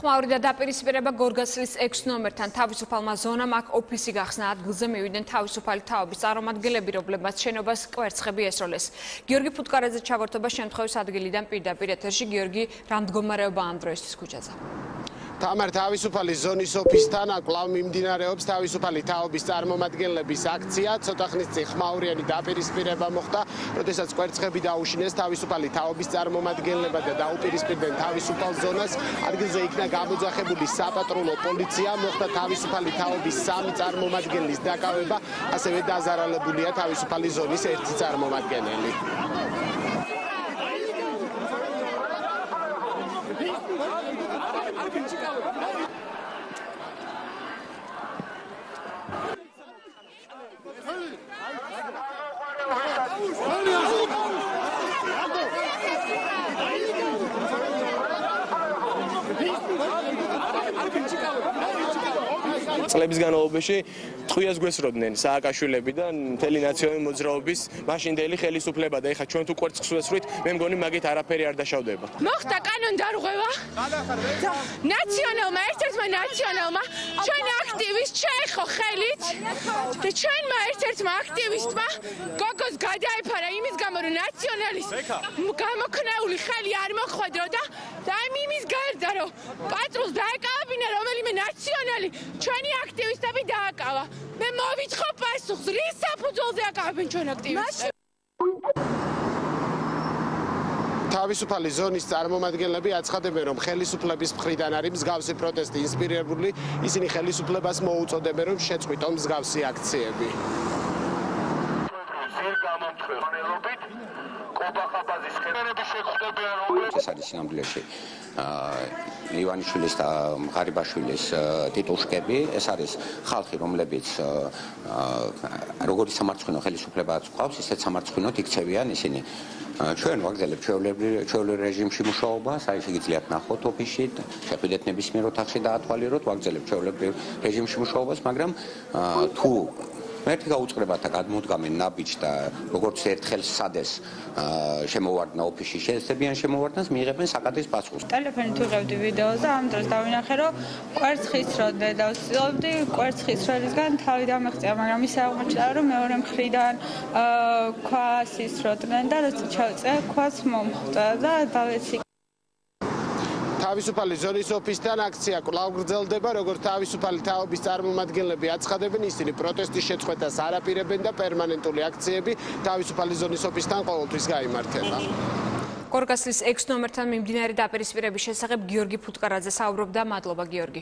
ხმაური და დაპირისპირება გორგასლის 6 ნომერთან თავისუფალმა ზონამ აქ ოფისი გახსნა. ადგილზე მივიდნენ თავისუფალი თაობის წარმომადგენლები, რომლებმაც შენობას კვერცხები ესროლეს. გიორგი ფუტკარაძე ჩაგორთობა შემთხვევის ადგილიდან პირდაპირ ეთერში. გიორგი, რა მდგომარეობა ამ დროისთვის ქუჩაზე? თამარ, თავისუფალი ზონის ოფისთან კვლავ მიმდინარეობს თავისუფალი თაობის წარმომადგენლების აქცია. ცოტა ხნის წინ ხმაურიანი დაპირისპირება მოხდა, როდესაც კვერცხები დაუშინეს თავისუფალი თაობის წარმომადგენლებმა და დაუპირისპირდნენ თავისუფალ ზონას. ადგილზე იქნა გამოძახებული საპატრულო პოლიცია, მოხდა თავისუფალი თაობის 3 წარმომადგენლის დაკავება, ასევე დაზარალებულია თავისუფალი ზონის 1 წარმომადგენელი. წლების განმავლობაში ტყვიას გვესროდნენ სააკაშვილები და მთელი ნაციონალური მოძრაობის მაშინდელი ხელისუფლება და ეხლა ჩვენ თუ კვერცხს ვესრვით, მე მგონი მაგით არაფერი არ დაშავდება. მოხდა კანონდარღვევა. ნაციონალმა, ერთ-ერთმა ნაციონალმა ჩვენ აქტივისტ შეეხო ხელით და ჩვენმა ერთ-ერთმა აქტივისტმა გოგოს გადაეფარა იმის გამო, რომ ნაციონალის გამოქნეული ხელი არ მოხვედრო და იმის გარდა, რომ პატრულს დაეკავებინა რომელიმე ნაციონალი, ჩვენი აქტივისტები დააკავა. მე მოვიწყო პასუხს, რის საფუძველზე აკავებენ ჩვენ აქტივისტებს? თავისუფალი ზონის წარმომადგენლები აცხადებენ, რომ ხელისუფლების მხრიდან არის მსგავსი პროტესტი ინსპირირებული, ისინი ხელისუფლებას მოუწოდებენ, რომ შეწყვიტონ მსგავსი აქციები. ეს არის სინამდვილეში ივანიშვილის და ღარიბაშვილის ტიტულშკები. ეს არის ხალხი, რომლებიც როგორც სამარცხვინო ხელისუფლებაც ყავს, ისეთ სამარცხვინოდ იქცევიან ისინი. ჩვენ ვაგრძელებთ ჩვეულებრივ რეჟიმში მუშაობას, აი შეგიძლიათ ნახოთ ოფისში, შეხვიდეთ ნებისმიერ ოთახში დაათვალიეროთ, ვაგრძელებთ ჩვეულებრივ რეჟიმში მუშაობას, მაგრამ თუ ერთი გაუწყრებათა გადმოდგამენ ნაბიჯს და როგორც ერთხელ სადეს შემოვარდნა ოფისში შეეცდებიან შემოვარდნას, მიიღებენ საკადის პასუხს. ტელეფონით ვიღებდი ვიდეოს და ამ დროს დავინახე, რომ კვერცხი ისროდნენ და ვცდილობდი კვერცხი ისროლისგან თავი დამეღწია, მაგრამ ისე აღმოჩნდა, რომ მეორე მხრიდან ქვას ისროდნენ და როცა ჩავწე, ქვას მომხვდა და დავეცი. თავისუფალი ზონის ოფისთან აქცია კვლავ გრძელდება, როგორც თავისუფალი თაობის წარმომადგენლები აცხადებენ, ისინი პროტესტის შეწყვეტას არ აპირებენ და პერმანენტული აქციები თავისუფალი ზონის ოფისთან ყოველთვის გაიმართება. გორგასლის 6 ნომერთან მიმდინარე დაპირისპირების შესახებ გიორგი ფუტკარაძე საუბრობდა. მადლობა, გიორგი.